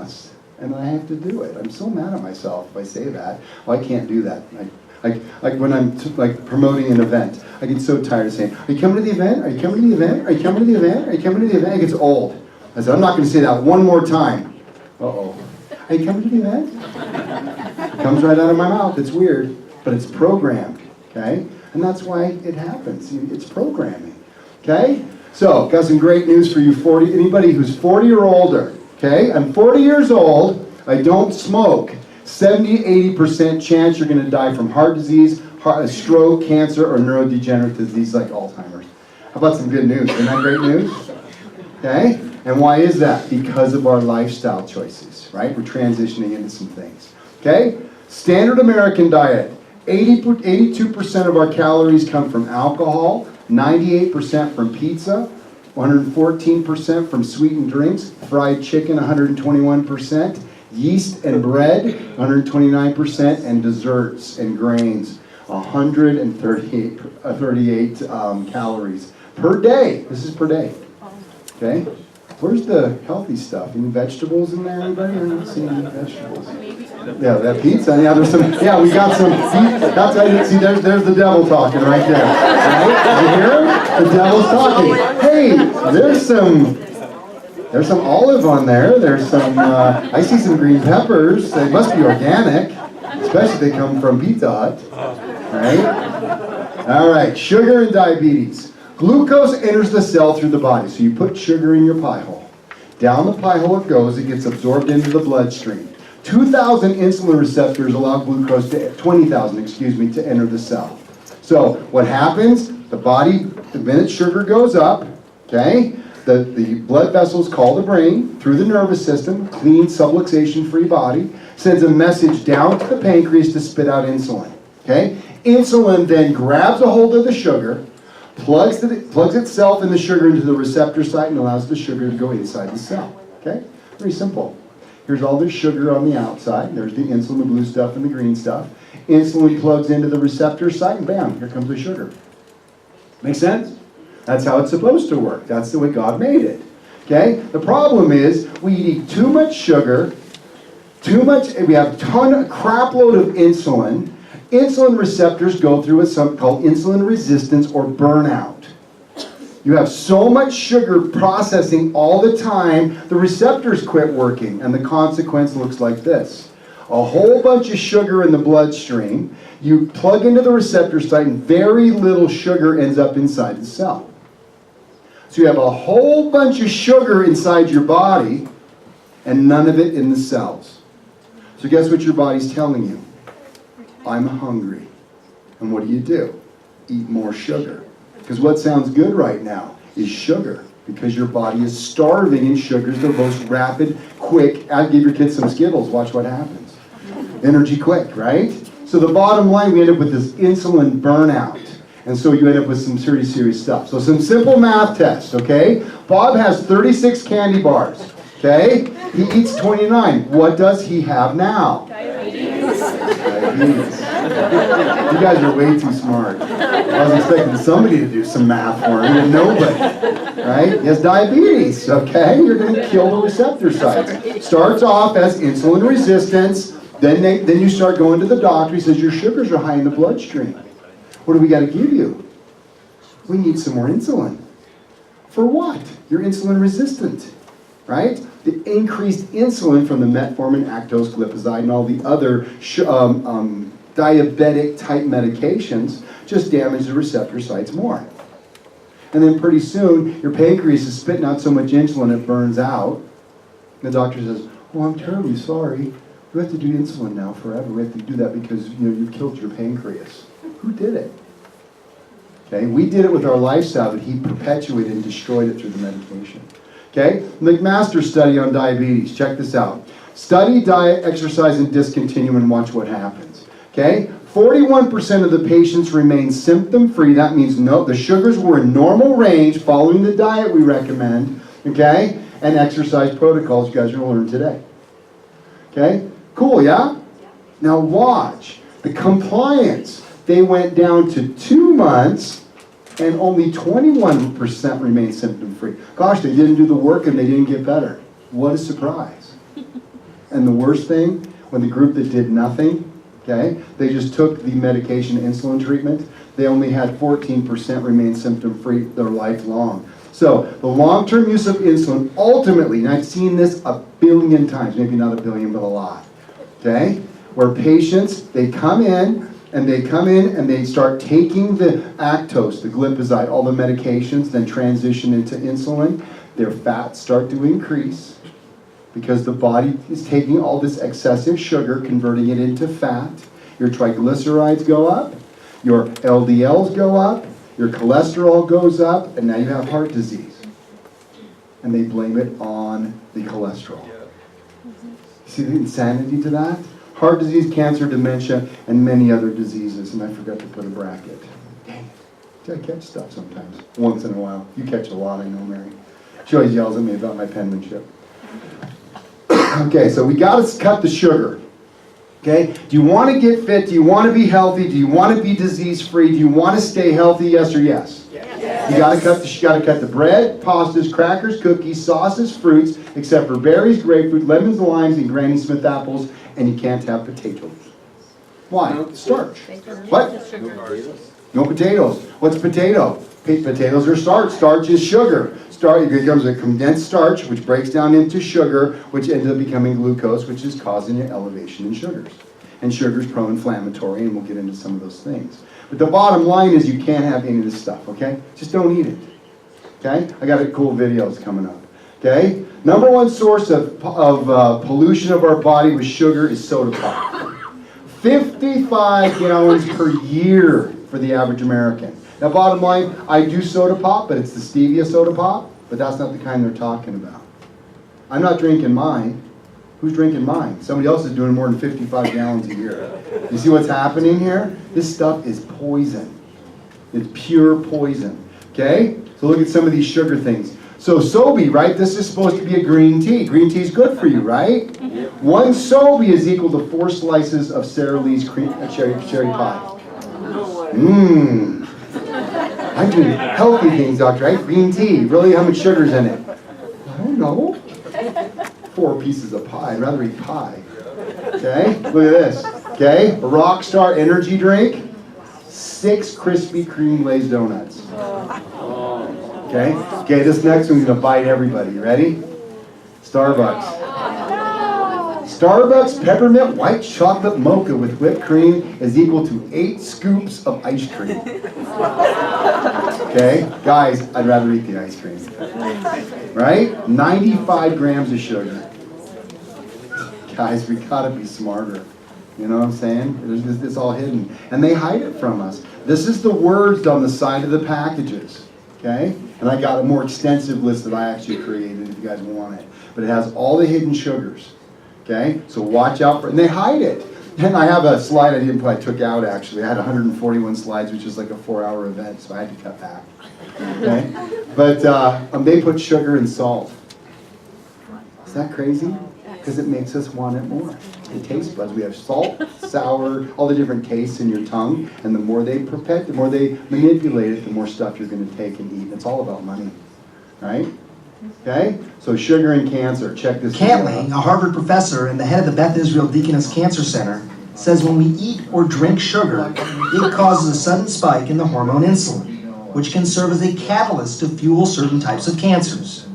must, and I have to do it. I'm so mad at myself if I say that. Oh, I can't do that. Like when I'm promoting an event, I get so tired of saying, are you coming to the event? Are you coming to the event? Are you coming to the event? Are you coming to the event? It gets old. I said, I'm not going to say that one more time. Uh-oh. Are you coming to the event? It comes right out of my mouth. It's weird, but it's programmed, okay? And that's why it happens. It's programming, okay? So, got some great news for you, anybody who's 40 or older, okay? I'm 40 years old. I don't smoke. 70-80% chance you're going to die from heart disease, stroke, cancer, or neurodegenerative disease like Alzheimer's. How about some good news? Isn't that great news? Okay? And why is that? Because of our lifestyle choices, right? We're transitioning into some things. Okay? Standard American diet. 82% of our calories come from alcohol, 98% from pizza, 114% from sweetened drinks, fried chicken, 121%, yeast and bread, 129%, and desserts and grains, 138 calories per day. This is per day. Okay? Where's the healthy stuff? Any vegetables in there? Anybody? I'm not seeing any vegetables. Yeah, that pizza. Yeah, there's some. Yeah, we got some. That's how you see. There's the devil talking right there. Right? You hear him? The devil's talking. Hey, there's some olive on there. There's some. I see some green peppers. They must be organic, especially if they come from Pizza Hut. Right? All right. Sugar and diabetes. Glucose enters the cell through the body. So you put sugar in your pie hole. Down the pie hole it goes. It gets absorbed into the bloodstream. 2,000 insulin receptors allow glucose to 20,000, to enter the cell. So what happens? The body, the minute sugar goes up, okay, the blood vessels call the brain through the nervous system, clean, subluxation-free body, sends a message down to the pancreas to spit out insulin. Okay, insulin then grabs a hold of the sugar, plugs itself and the sugar into the receptor site, and allows the sugar to go inside the cell. Okay, very simple. Here's all the sugar on the outside. There's the insulin, the blue stuff, and the green stuff. Insulin plugs into the receptor site, and bam, here comes the sugar. Make sense? That's how it's supposed to work. That's the way God made it. Okay? The problem is we eat too much sugar, we have a crap load of insulin. Insulin receptors go through something called insulin resistance or burnout. You have so much sugar processing all the time, the receptors quit working, and the consequence looks like this. A whole bunch of sugar in the bloodstream, you plug into the receptor site, and very little sugar ends up inside the cell. So you have a whole bunch of sugar inside your body, and none of it in the cells. So guess what your body's telling you? I'm hungry. And what do? Eat more sugar. Because what sounds good right now is sugar. Because your body is starving, and sugar is the most rapid, quick. I'll give your kids some Skittles. Watch what happens. Energy quick, right? So the bottom line, we end up with this insulin burnout. And so you end up with some serious stuff. So some simple math tests, okay? Bob has 36 candy bars, okay? He eats 29. What does he have now? Diabetes. You guys are way too smart. I was expecting somebody to do some math for him, and nobody. Right? He has diabetes, okay? You're going to kill the receptor sites. Starts off as insulin resistance. Then you start going to the doctor. He says, your sugars are high in the bloodstream. What do we got to give you? We need some more insulin. For what? You're insulin resistant, right? The increased insulin from the metformin, lactose, glipizide, and all the other diabetic-type medications just damage the receptor sites more. And then pretty soon, your pancreas is spitting out so much insulin it burns out. The doctor says, oh, I'm terribly sorry. We have to do insulin now forever. We have to do that because you've killed your pancreas. Who did it? Okay, we did it with our lifestyle, but he perpetuated and destroyed it through the medication. Okay, McMaster study on diabetes. Check this out. Study diet, exercise, and discontinue and watch what happens. Okay, 41% of the patients remain symptom-free. That means the sugars were in normal range following the diet we recommend. Okay, and exercise protocols you guys are going to learn today. Okay, cool, yeah? Now watch. The compliance. They went down to 2 months, and only 21% remained symptom-free. Gosh, they didn't do the work and they didn't get better. What a surprise. And the worst thing, when the group that did nothing, okay, they just took the medication insulin treatment, they only had 14% remain symptom-free their life long. So the long-term use of insulin, ultimately, and I've seen this a billion times, maybe not a billion, but a lot, okay, where patients, they come in and they start taking the Actos, the glipizide, all the medications, then transition into insulin, their fats start to increase because the body is taking all this excessive sugar, converting it into fat. Your triglycerides go up, your LDLs go up, your cholesterol goes up, and now you have heart disease. And they blame it on the cholesterol. See the insanity to that? Heart disease, cancer, dementia, and many other diseases. And I forgot to put a bracket. Dang it. I catch stuff sometimes, once in a while. You catch a lot, I know, Mary. She always yells at me about my penmanship. Okay, so we got to cut the sugar. Okay? Do you want to get fit? Do you want to be healthy? Do you want to be disease-free? Do you want to stay healthy? Yes or yes? Yes. You got to cut the bread, pastas, crackers, cookies, sauces, fruits, except for berries, grapefruit, lemons, limes, and Granny Smith apples, and you can't have potatoes. Why? Starch. What? No potatoes. What's potato? Potatoes are starch. Starch is sugar. Starch becomes a condensed starch, which breaks down into sugar, which ends up becoming glucose, which is causing an elevation in sugars. And sugar is pro-inflammatory, and we'll get into some of those things. But the bottom line is you can't have any of this stuff, okay? Just don't eat it, okay? I got a cool videos coming up, okay? Number one source of pollution of our body with sugar is soda pop. 55 gallons per year for the average American. Now, bottom line, I do soda pop, but it's the stevia soda pop, but that's not the kind they're talking about. I'm not drinking mine. Who's drinking mine? Somebody else is doing more than 55 gallons a year. You see what's happening here? This stuff is poison. It's pure poison. Okay? So look at some of these sugar things. So Sobe, right? This is supposed to be a green tea. Green tea is good for you, right? One Sobe is equal to 4 slices of Sara Lee's cherry pie. Mmm. I do healthy things, doctor, right? Green tea. Really, how much sugar's in it? I don't know. 4 pieces of pie. I'd rather eat pie. Okay? Look at this. Okay? A Rockstar energy drink. 6 Krispy Kreme Lay's donuts. Okay? Okay, this next one's gonna bite everybody. You ready? Starbucks. Starbucks peppermint white chocolate mocha with whipped cream is equal to 8 scoops of ice cream. Okay? Guys, I'd rather eat the ice cream. Right? 95 grams of sugar. Guys, we gotta be smarter. You know what I'm saying? It's all hidden. And they hide it from us. This is the words on the side of the packages. Okay? And I got a more extensive list that I actually created if you guys want it. But it has all the hidden sugars. Okay? So watch out for it. And they hide it. And I have a slide I took out actually. I had 141 slides, which is like a 4-hour event, so I had to cut back. Okay? But they put sugar and salt. Is that crazy? Because it makes us want it more. The taste buds. We have salt, sour, all the different tastes in your tongue, and the more they the more they manipulate it, the more stuff you're going to take and eat. It's all about money, right? Okay? So sugar and cancer. Check this out. Cantley, a Harvard professor and the head of the Beth Israel Deaconess Cancer Center, says when we eat or drink sugar, it causes a sudden spike in the hormone insulin, which can serve as a catalyst to fuel certain types of cancers.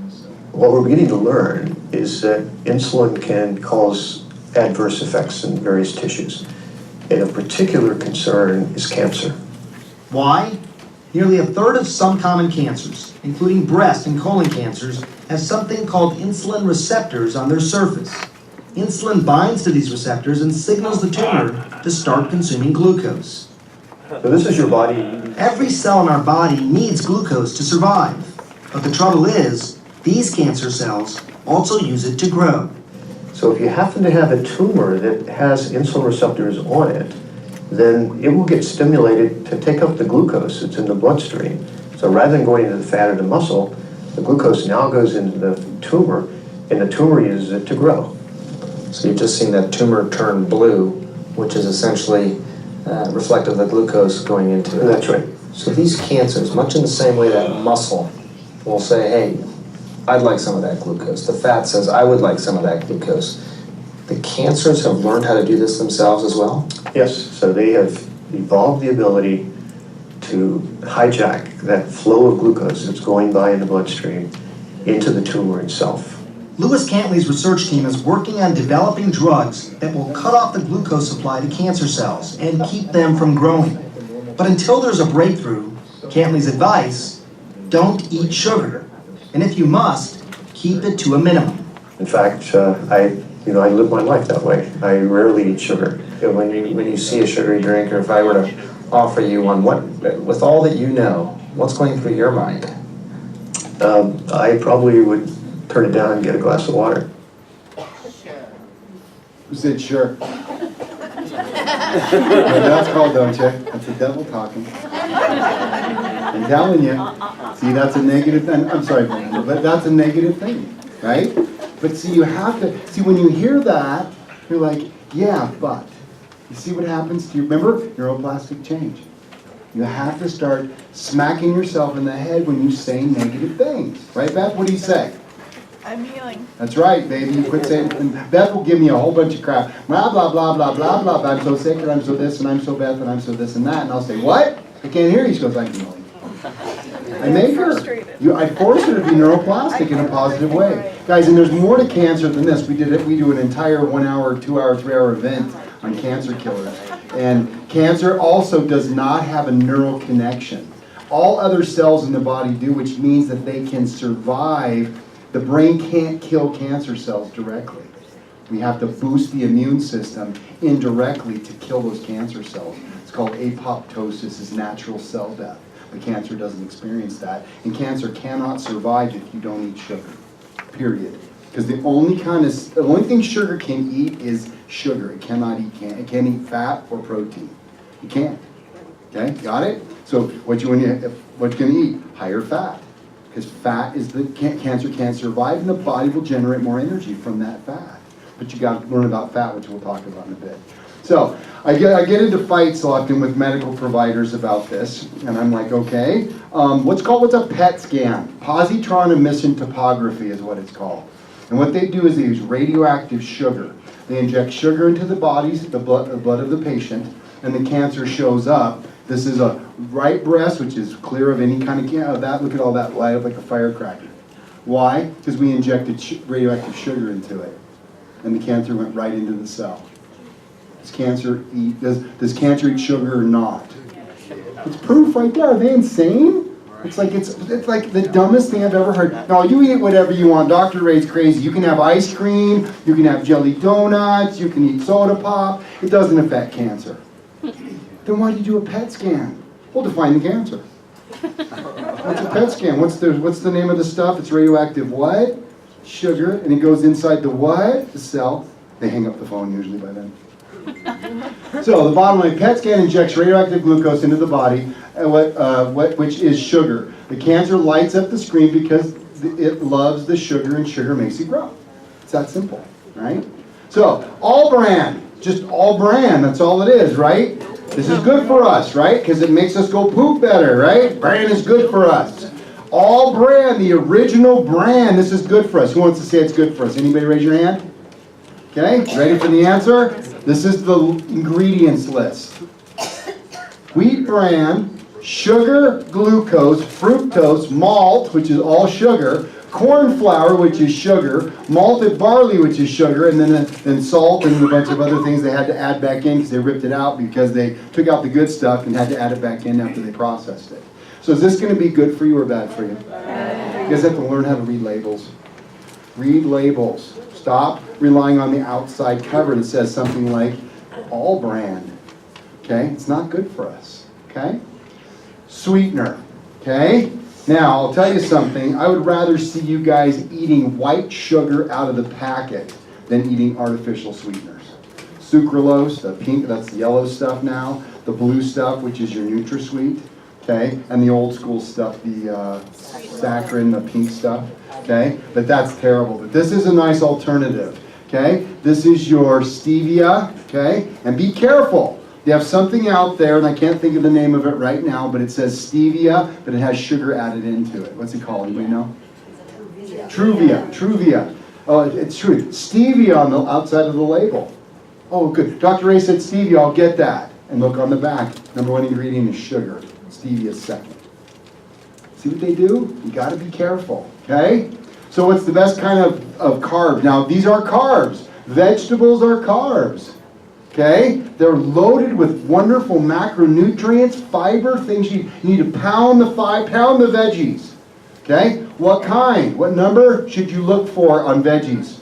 What we're beginning to learn is that insulin can cause adverse effects in various tissues. And of particular concern is cancer. Why? Nearly a third of some common cancers, including breast and colon cancers, have something called insulin receptors on their surface. Insulin binds to these receptors and signals the tumor to start consuming glucose. So this is your body. Every cell in our body needs glucose to survive. But the trouble is, these cancer cells also use it to grow. So if you happen to have a tumor that has insulin receptors on it, then it will get stimulated to take up the glucose that's in the bloodstream. So rather than going into the fat or the muscle, the glucose now goes into the tumor, and the tumor uses it to grow. So you've just seen that tumor turn blue, which is essentially reflective of the glucose going into it. That's right. So these cancers, much in the same way that muscle will say, hey, I'd like some of that glucose. The fat says, I would like some of that glucose. the cancers have learned how to do this themselves as well? Yes, so they have evolved the ability to hijack that flow of glucose that's going by in the bloodstream into the tumor itself. Lewis Cantley's research team is working on developing drugs that will cut off the glucose supply to cancer cells and keep them from growing. But until there's a breakthrough, Cantley's advice, don't eat sugar. And if you must, keep it to a minimum. In fact, I live my life that way. I rarely eat sugar. When you see a sugary drink, or if I were to offer you one, with all that you know, what's going through your mind? I probably would turn it down and get a glass of water. Who said sure? That's called, don't you? That's the devil talking. I'm telling you. See, that's a negative thing. I'm sorry, but that's a negative thing, right? But see, you have to, see, when you hear that, you're like, yeah, but. You see what happens to you? Remember, neuroplastic change. You have to start smacking yourself in the head when you say negative things. Right, Beth? What do you say? I'm healing. That's right, baby. You quit saying, and Beth will give me a whole bunch of crap. Blah, blah, blah, blah, blah, blah. I'm so sick, and I'm so this, and I'm so Beth, and I'm so this and that. And I'll say, what? I can't hear you. She goes, I'm healing. I make her. I force her to be neuroplastic in a positive way. Guys, and there's more to cancer than this. We do an entire 1 hour, 2 hour, 3 hour event on cancer killers. And cancer also does not have a neural connection. All other cells in the body do, which means that they can survive. The brain can't kill cancer cells directly. We have to boost the immune system indirectly to kill those cancer cells. It's called apoptosis, is natural cell death. But cancer doesn't experience that. And cancer cannot survive if you don't eat sugar, period. Because the only thing sugar can eat is sugar. It can't eat fat or protein. It can't. Okay, got it? So what you going to eat? Higher fat. Because fat is cancer can't survive, and the body will generate more energy from that fat. But you got to learn about fat, which we'll talk about in a bit. So I get into fights often with medical providers about this, and I'm like, okay, what's a PET scan? Positron emission topography is what it's called. And what they do is they use radioactive sugar. They inject sugar into the blood of the patient, and the cancer shows up. This is a right breast, which is clear of any kind of that. Look at all that light up like a firecracker. Why? Because we injected radioactive sugar into it, and the cancer went right into the cell. Does cancer eat sugar or not? It's proof right there. Are they insane? It's like the dumbest thing I've ever heard. No, you eat whatever you want. Dr. Ray's crazy. You can have ice cream, you can have jelly donuts, you can eat soda pop. It doesn't affect cancer. Then why do you do a PET scan? Well, to find the cancer. What's a PET scan? What's the name of the stuff? It's radioactive what? Sugar, and it goes inside the what? The cell. They hang up the phone usually by then. So the bottom line, PET scan injects radioactive glucose into the body, which is sugar. The cancer lights up the screen because it loves the sugar, and sugar makes it grow. It's that simple, right? So all bran, just all bran, that's all it is, right? This is good for us, right? Because it makes us go poop better, right? Bran is good for us. All bran, the original bran, this is good for us. Who wants to say it's good for us? Anybody raise your hand? Okay, ready for the answer? This is the ingredients list. Wheat bran, sugar, glucose, fructose, malt, which is all sugar, corn flour, which is sugar, malted barley, which is sugar, and then salt and a bunch of other things they had to add back in because they ripped it out because they took out the good stuff and had to add it back in after they processed it. So is this going to be good for you or bad for you? You guys have to learn how to read labels. Read labels. Stop relying on the outside cover that says something like all brand. Okay? It's not good for us. Okay? Sweetener. Okay? Now, I'll tell you something. I would rather see you guys eating white sugar out of the packet than eating artificial sweeteners. Sucralose, the pink, that's the yellow stuff now. The blue stuff, which is your NutraSweet. Okay? And the old school stuff, the saccharin, the pink stuff. Okay? But that's terrible. But this is a nice alternative. Okay? This is your stevia. Okay? And be careful. They have something out there, and I can't think of the name of it right now, but it says stevia, but it has sugar added into it. What's it called? Anybody know? Truvia. Oh, it's true. Stevia on the outside of the label. Oh, good. Dr. Ray said stevia, I'll get that. And look on the back. Number one ingredient is sugar. Stevia is second. See what they do? You got to be careful, okay? So what's the best kind of carb? Now, these are carbs. Vegetables are carbs, okay? They're loaded with wonderful macronutrients, fiber, things you need to pound the veggies, okay? What kind? What number should you look for on veggies?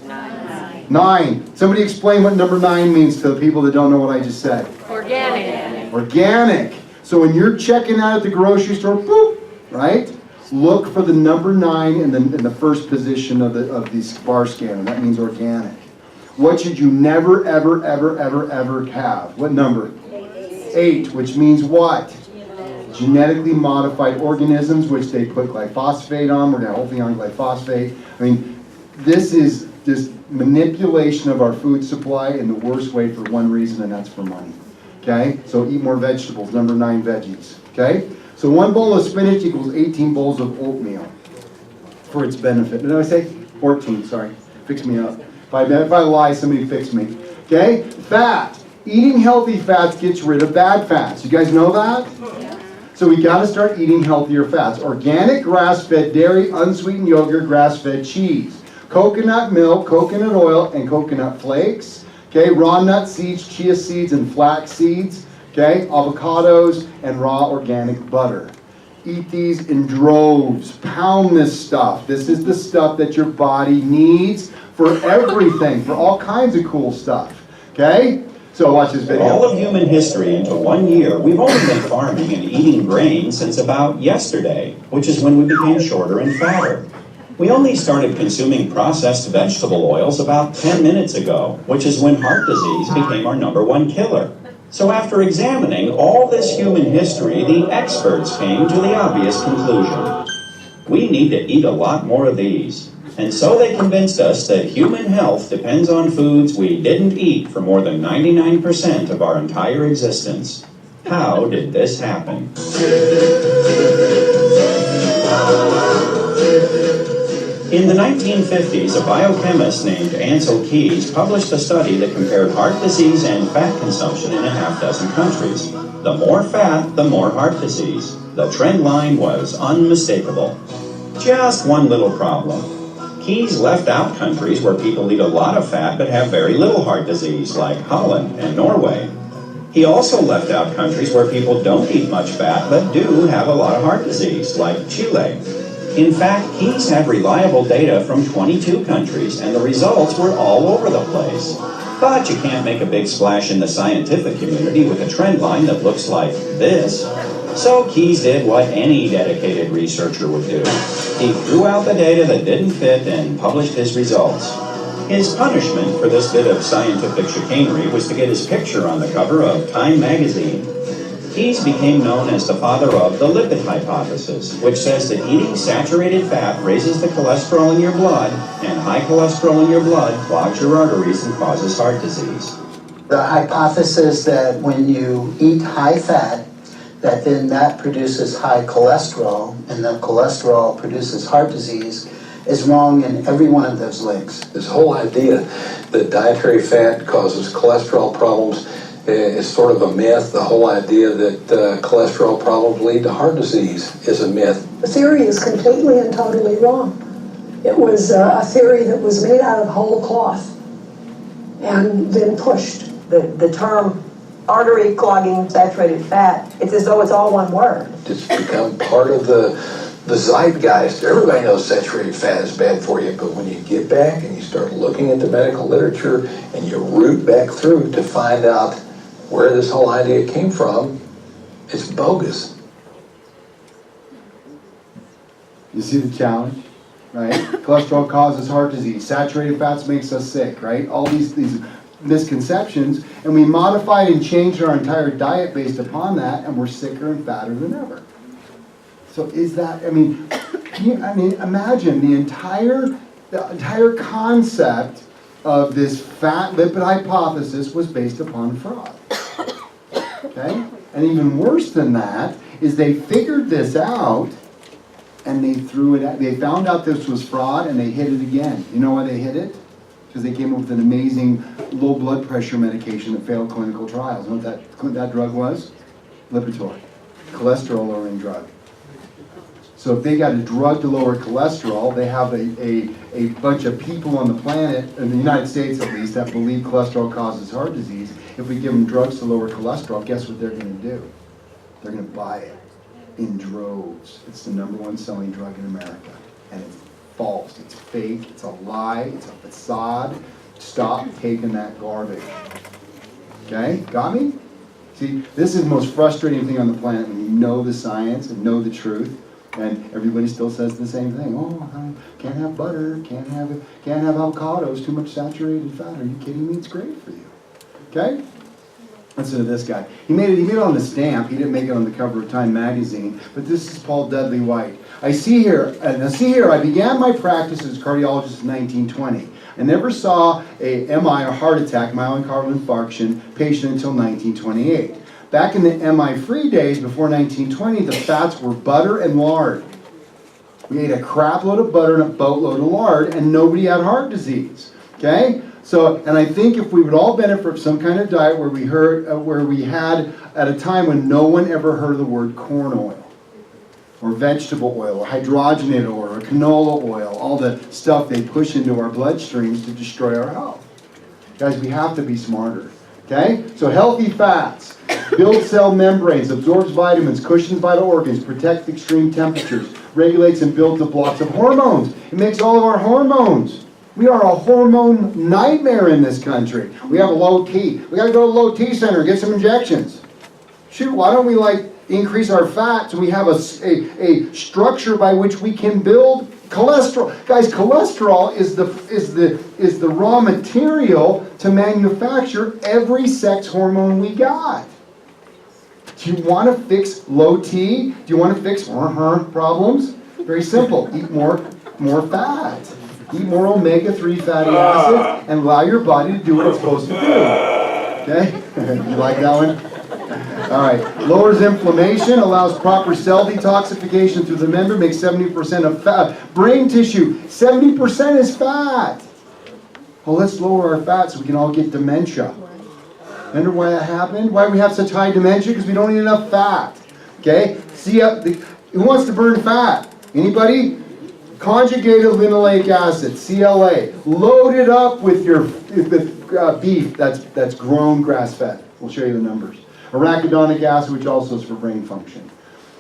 9. Somebody explain what number 9 means to the people that don't know what I just said. Organic. Organic. So when you're checking out at the grocery store, boop, right? Look for the number 9 in the first position of the bar scanner. That means organic. What should you never, ever, ever, ever, ever have? What number? 8, which means what? Genetically modified organisms, which they put glyphosate on. We're now hopefully on glyphosate. I mean, this is just manipulation of our food supply in the worst way for one reason, and that's for money. Okay? So eat more vegetables, number 9 veggies. Okay? So 1 bowl of spinach equals 18 bowls of oatmeal for its benefit. Did I say 14? Sorry. Fix me up. If I lie, somebody fix me. Okay? Fat. Eating healthy fats gets rid of bad fats. You guys know that? So we got to start eating healthier fats. Organic grass-fed dairy, unsweetened yogurt, grass-fed cheese. Coconut milk, coconut oil, and coconut flakes. Okay? Raw nut seeds, chia seeds, and flax seeds. Okay? Avocados and raw organic butter. Eat these in droves. Pound this stuff. This is the stuff that your body needs for everything, for all kinds of cool stuff. Okay? So watch this video. All of human history into 1 year, we've only been farming and eating grain since about yesterday, which is when we became shorter and fatter. We only started consuming processed vegetable oils about 10 minutes ago, which is when heart disease became our #1 killer. So after examining all this human history, the experts came to the obvious conclusion. We need to eat a lot more of these. And so they convinced us that human health depends on foods we didn't eat for more than 99% of our entire existence. How did this happen? In the 1950s, a biochemist named Ancel Keys published a study that compared heart disease and fat consumption in a half-dozen countries. The more fat, the more heart disease. The trend line was unmistakable. Just one little problem. Keys left out countries where people eat a lot of fat but have very little heart disease, like Holland and Norway. He also left out countries where people don't eat much fat but do have a lot of heart disease, like Chile. In fact, Keys had reliable data from 22 countries, and the results were all over the place. But you can't make a big splash in the scientific community with a trend line that looks like this. So Keys did what any dedicated researcher would do. He threw out the data that didn't fit and published his results. His punishment for this bit of scientific chicanery was to get his picture on the cover of Time magazine. Keys became known as the father of the lipid hypothesis, which says that eating saturated fat raises the cholesterol in your blood, and high cholesterol in your blood clogs your arteries and causes heart disease. The hypothesis that when you eat high fat, that then that produces high cholesterol, and that cholesterol produces heart disease, is wrong in every one of those links. This whole idea that dietary fat causes cholesterol problems is sort of a myth. The whole idea that cholesterol problems lead to heart disease is a myth. The theory is completely and totally wrong. It was a theory that was made out of whole cloth and then pushed. The term artery clogging saturated fat, it's as though it's all one word. It's become part of the zeitgeist. Everybody knows saturated fat is bad for you, but when you get back and you start looking at the medical literature and you root back through to find out where this whole idea came from, it's bogus. You see the challenge, right? Cholesterol causes heart disease. Saturated fats makes us sick, right? All these misconceptions, and we modified and changed our entire diet based upon that, and we're sicker and fatter than ever. So is that, imagine the entire concept of this fat lipid hypothesis was based upon fraud. Okay? And even worse than that is they figured this out and they threw it at, they found out this was fraud and they hid it again. You know why they hid it? Because they came up with an amazing low blood pressure medication that failed clinical trials. You know what that drug was? Lipitor, cholesterol lowering drug. So if they got a drug to lower cholesterol, they have a bunch of people on the planet, in the United States at least, that believe cholesterol causes heart disease. If we give them drugs to lower cholesterol, guess what they're going to do? They're going to buy it in droves. It's the #1 selling drug in America. And it's false, it's fake, it's a lie, it's a facade. Stop taking that garbage. Okay, got me? See, this is the most frustrating thing on the planet when you know the science and know the truth, and everybody still says the same thing. Oh, can't have butter, can't have avocados, too much saturated fat. Are you kidding me? It's great for you. Okay? Listen to this guy. He made it on the stamp. He didn't make it on the cover of Time magazine, but this is Paul Dudley White. I began my practice as a cardiologist in 1920. I never saw a MI or heart attack, myocardial infarction, patient until 1928. Back in the MI-free days, before 1920, the fats were butter and lard. We ate a crap load of butter and a boatload of lard, and nobody had heart disease. Okay? So, and I think if we would all benefit from some kind of diet where we had at a time when no one ever heard of the word corn oil, or vegetable oil, or hydrogenated oil, or canola oil, all the stuff they push into our bloodstreams to destroy our health. Guys, we have to be smarter. Okay? So healthy fats build cell membranes, absorbs vitamins, cushions vital organs, protects extreme temperatures, regulates and builds the blocks of hormones. It makes all of our hormones. We are a hormone nightmare in this country. We have a low T. We got to go to the low T center and get some injections. Shoot, why don't we increase our fat so we have a structure by which we can build cholesterol? Guys, cholesterol is the raw material to manufacture every sex hormone we got. Do you want to fix low T? Do you want to fix problems? Very simple. Eat more fat. Eat more omega-3 fatty acids and allow your body to do what it's supposed to do. Okay? You like that one? All right. Lowers inflammation, allows proper cell detoxification through the membrane, makes 70% of fat. Brain tissue, 70% is fat. Well, let's lower our fat so we can all get dementia. Wonder why that happened? Why we have such high dementia? Because we don't eat enough fat. Okay? See, who wants to burn fat? Anybody? Conjugated linoleic acid, CLA. Load it up with your beef that's grown grass-fed. We'll show you the numbers. Arachidonic acid, which also is for brain function.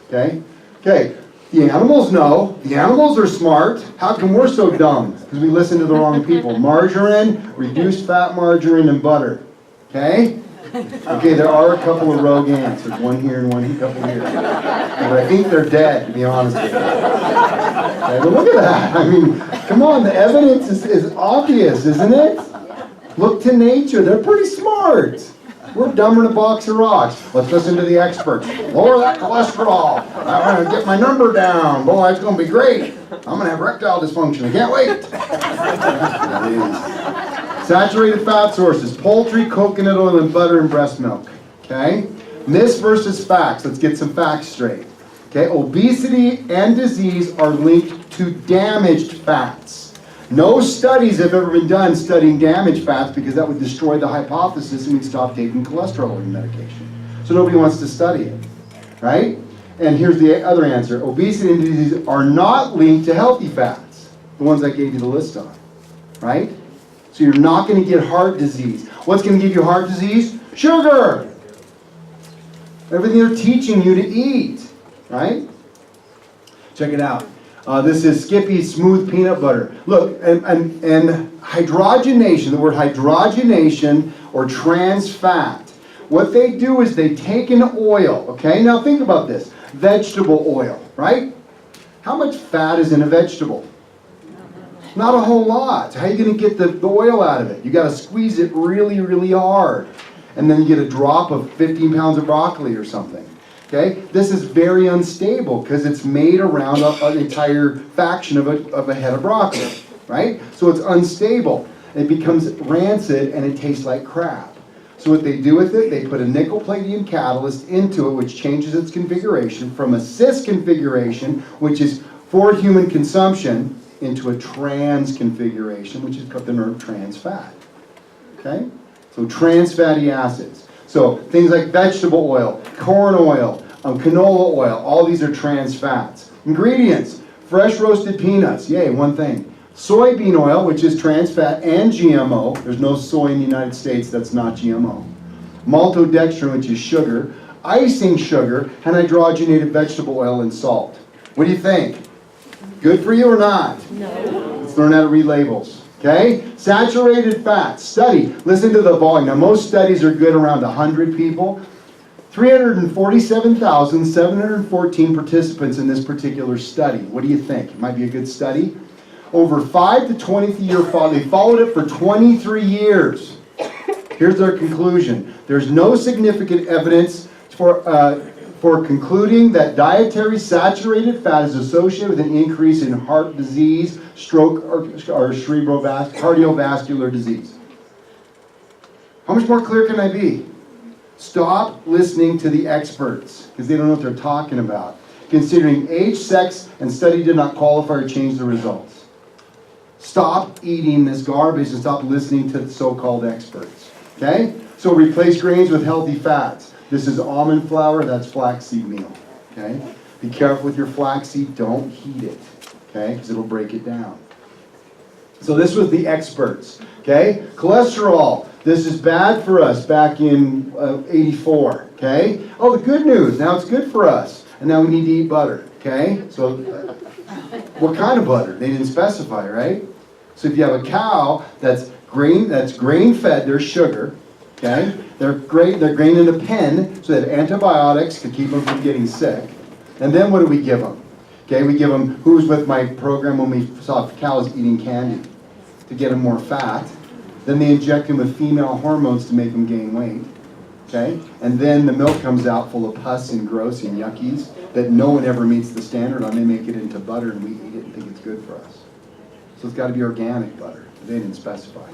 Okay? Okay. The animals know. The animals are smart. How come we're so dumb? Because we listen to the wrong people. Margarine, reduced fat margarine, and butter. Okay? Okay, there are a couple of rogue ants. There's one here and one couple here. But I think they're dead, to be honest with you. Okay, but look at that. I mean, come on, the evidence is obvious, isn't it? Look to nature. They're pretty smart. We're dumber than a box of rocks. Let's listen to the experts. Lower that cholesterol. I'm going to get my number down. Boy, it's going to be great. I'm going to have erectile dysfunction. I can't wait. Saturated fat sources, poultry, coconut oil, and butter and breast milk. Okay? Myths versus facts. Let's get some facts straight. Okay? Obesity and disease are linked to damaged fats. No studies have ever been done studying damaged fats because that would destroy the hypothesis and we'd stop taking cholesterol medication. So nobody wants to study it. Right? And here's the other answer. Obesity and disease are not linked to healthy fats. The ones I gave you the list on. Right? So you're not going to get heart disease. What's going to give you heart disease? Sugar! Everything they're teaching you to eat. Right? Check it out. This is Skippy's smooth peanut butter. Look, and hydrogenation, the word hydrogenation or trans fat. What they do is they take an oil, okay? Now think about this. Vegetable oil, right? How much fat is in a vegetable? Not a whole lot. How are you going to get the oil out of it? You got to squeeze it really, really hard. And then you get a drop of 15 pounds of broccoli or something. Okay? This is very unstable because it's made around an entire faction of a head of broccoli. Right? So it's unstable. It becomes rancid and it tastes like crap. So what they do with it, they put a nickel palladium catalyst into it, which changes its configuration from a cis configuration, which is for human consumption into a trans configuration, which is the term trans fat. Okay? So trans fatty acids. So things like vegetable oil, corn oil, canola oil, all these are trans fats. Ingredients, fresh roasted peanuts, yay, one thing. Soybean oil, which is trans fat and GMO. There's no soy in the United States that's not GMO. Maltodextrin, which is sugar. Icing sugar, and hydrogenated vegetable oil and salt. What do you think? Good for you or not? No. Let's learn how to read labels. Okay? Saturated fats. Study. Listen to the volume. Now, most studies are good around 100 people. 347,714 participants in this particular study. What do you think? It might be a good study. Over 5 to 20 year follow. They followed it for 23 years. Here's their conclusion. There's no significant evidence for concluding that dietary saturated fat is associated with an increase in heart disease, stroke, or cardiovascular disease. How much more clear can I be? Stop listening to the experts, because they don't know what they're talking about. Considering age, sex, and study did not qualify or change the results. Stop eating this garbage and stop listening to the so-called experts. Okay? So replace grains with healthy fats. This is almond flour, that's flaxseed meal. Okay? Be careful with your flaxseed, don't heat it. Okay? Because it'll break it down. So this was the experts. Okay? Cholesterol. This is bad for us back in 84. Okay? Oh, the good news. Now it's good for us. And now we need to eat butter. Okay? So what kind of butter? They didn't specify, right? So if you have a cow that's grain-fed, there's sugar. Okay? They're grained in a pen so that antibiotics can keep them from getting sick. And then what do we give them? Okay, we give them, who was with my program when we saw cows eating candy to get them more fat. Then they inject them with female hormones to make them gain weight. Okay? And then the milk comes out full of pus and gross and yuckies that no one ever meets the standard on. They make it into butter and we eat it and think it's good for us. So it's got to be organic butter. They didn't specify.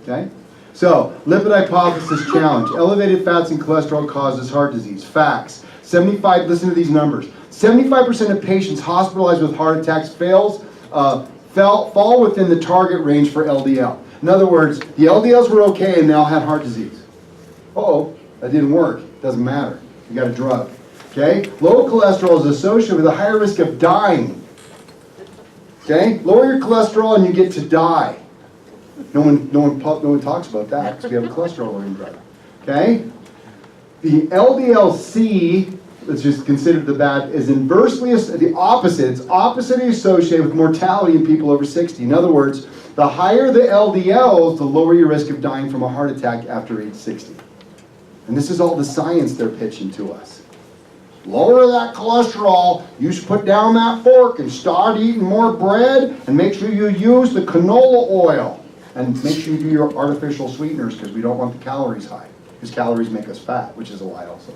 Okay? So, lipid hypothesis challenge. Elevated fats and cholesterol causes heart disease. Facts. Listen to these numbers. 75% of patients hospitalized with heart attacks fall within the target range for LDL. In other words, the LDLs were okay and they all had heart disease. Uh-oh, that didn't work. Doesn't matter. You got a drug. Okay? Low cholesterol is associated with a higher risk of dying. Okay? Lower your cholesterol and you get to die. No one talks about that because we have a cholesterol-lowering drug. Okay? The LDL-C, that's just considered the bad, is inversely the opposite. It's oppositely associated with mortality in people over 60. In other words, the higher the LDLs, the lower your risk of dying from a heart attack after age 60. And this is all the science they're pitching to us. Lower that cholesterol, you should put down that fork and start eating more bread, and make sure you use the canola oil. And make sure you do your artificial sweeteners because we don't want the calories high. Because calories make us fat, which is a lie also.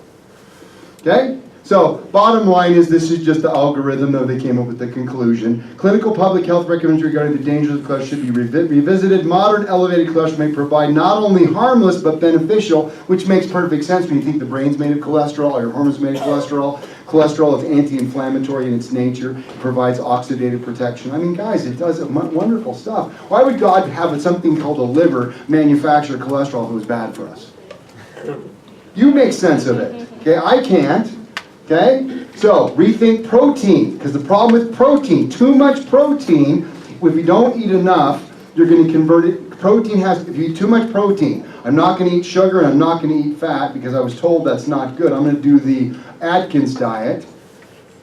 Okay? So, bottom line is this is just the algorithm, though they came up with the conclusion. Clinical public health recommendations regarding the dangers of cholesterol should be revisited. Modern elevated cholesterol may provide not only harmless but beneficial, which makes perfect sense when you think the brain's made of cholesterol, or your hormones made of cholesterol. Cholesterol is anti-inflammatory in its nature. It provides oxidative protection. I mean, guys, it does wonderful stuff. Why would God have something called a liver manufacture cholesterol if it was bad for us? You make sense of it. Okay, I can't. Okay? So, rethink protein. Because the problem with protein, too much protein, if you don't eat enough, you're going to convert it. Protein if you eat too much protein, I'm not going to eat sugar and I'm not going to eat fat because I was told that's not good. I'm going to do the Atkins diet,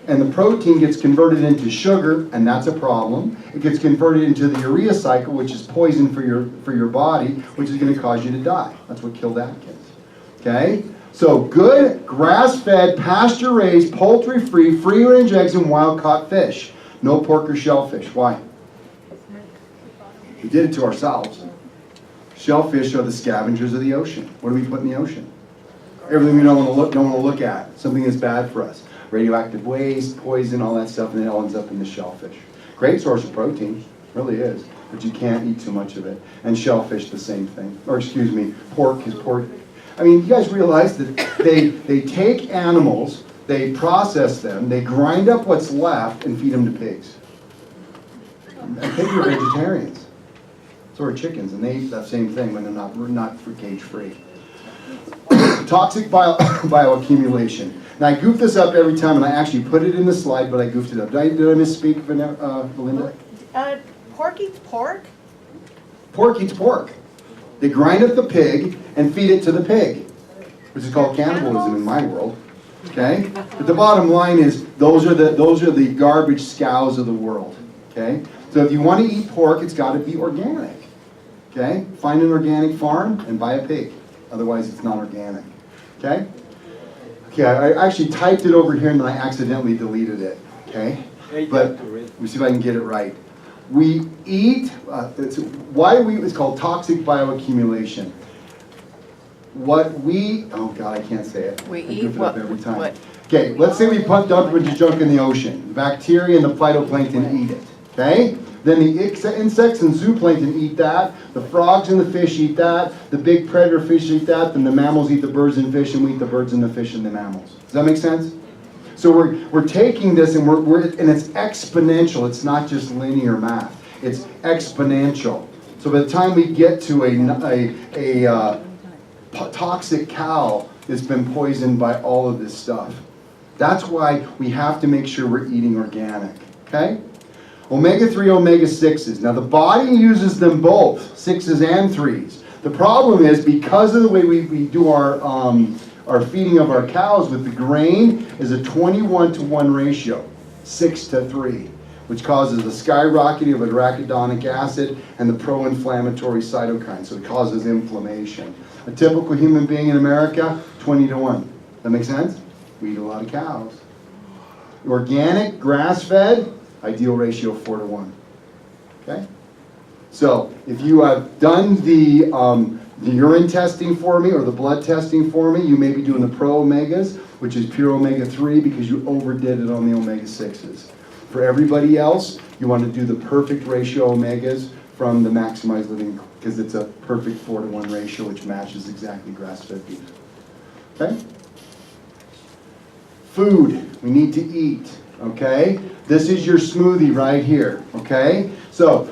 and the protein gets converted into sugar, and that's a problem. It gets converted into the urea cycle, which is poison for your body, which is going to cause you to die. That's what killed Atkins. Okay? So good grass-fed, pasture-raised, poultry-free, free-range eggs and wild-caught fish. No pork or shellfish. Why? We did it to ourselves. Shellfish are the scavengers of the ocean. What do we put in the ocean? Everything we don't want to look at. Something that's bad for us. Radioactive waste, poison, all that stuff, and it all ends up in the shellfish. Great source of protein, really is. But you can't eat too much of it. And shellfish, the same thing. Or excuse me, pork is pork. I mean, you guys realize that they take animals, they process them, they grind up what's left and feed them to pigs. And pigs are vegetarians. So are chickens, and they eat that same thing when they're not cage-free. Toxic bioaccumulation. Now I goof this up every time, and I actually put it in the slide, but I goofed it up. Did I misspeak, Belinda? Pork eats pork? Pork eats pork. They grind up the pig and feed it to the pig, which is called cannibalism in my world. Okay? But the bottom line is those are the garbage scows of the world. Okay? So if you want to eat pork, it's got to be organic. Okay? Find an organic farm and buy a pig. Otherwise, it's not organic. Okay? Okay, I actually typed it over here and then I accidentally deleted it. Okay? But let me see if I can get it right. We eat, it's called toxic bioaccumulation. Oh God, I can't say it. We I eat goof it up every time. what? Okay, let's say we dump a bunch of junk in the ocean. The bacteria and the phytoplankton eat it. Okay? Then the insects and zooplankton eat that. The frogs and the fish eat that. The big predator fish eat that. Then the mammals eat the birds and fish, and we eat the birds and the fish and the mammals. Does that make sense? So we're taking this and and it's exponential. It's not just linear math. It's exponential. So by the time we get to a toxic cow that's been poisoned by all of this stuff. That's why we have to make sure we're eating organic. Okay? Omega-3, omega-6s. Now the body uses them both, 6s and 3s. The problem is because of the way we do our feeding of our cows with the grain is a 21-to-1 ratio, 6 to 3, which causes the skyrocketing of arachidonic acid and the pro-inflammatory cytokines, so it causes inflammation. A typical human being in America, 20-to-1. That make sense? We eat a lot of cows. Organic, grass-fed, ideal ratio 4-to-1. Okay? So if you have done the urine testing for me or the blood testing for me, you may be doing the pro-omegas, which is pure omega-3 because you overdid it on the omega-6s. For everybody else, you want to do the perfect ratio omegas from the Maximized Living because it's a perfect 4-to-1 ratio which matches exactly grass-fed beef. Okay? Food we need to eat. Okay? This is your smoothie right here. Okay? So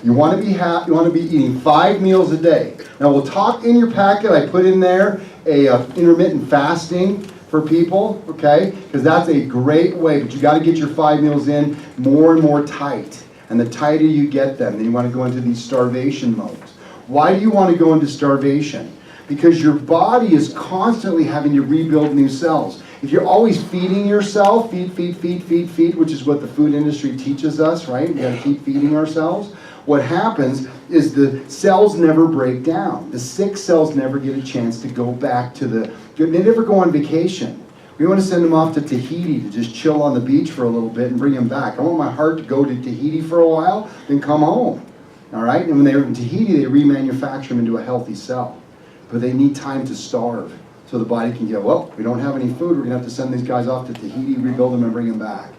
you want to be eating 5 meals a day. Now we'll talk in your packet. I put in there a intermittent fasting for people, okay? Because that's a great way, but you got to get your 5 meals in more and more tight. And the tighter you get them, then you want to go into these starvation modes. Why do you want to go into starvation? Because your body is constantly having to rebuild new cells. If you're always feeding yourself, feed, which is what the food industry teaches us, right? We got to keep feeding ourselves. What happens is the cells never break down. The sick cells never get a chance to go back to they never go on vacation. We want to send them off to Tahiti to just chill on the beach for a little bit and bring them back. I want my heart to go to Tahiti for a while, then come home. All right? And when they're in Tahiti, they remanufacture them into a healthy cell. But they need time to starve. So the body can go, well, we don't have any food. We're going to have to send these guys off to Tahiti, rebuild them, and bring them back.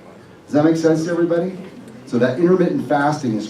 Does that make sense to everybody? So that intermittent fasting is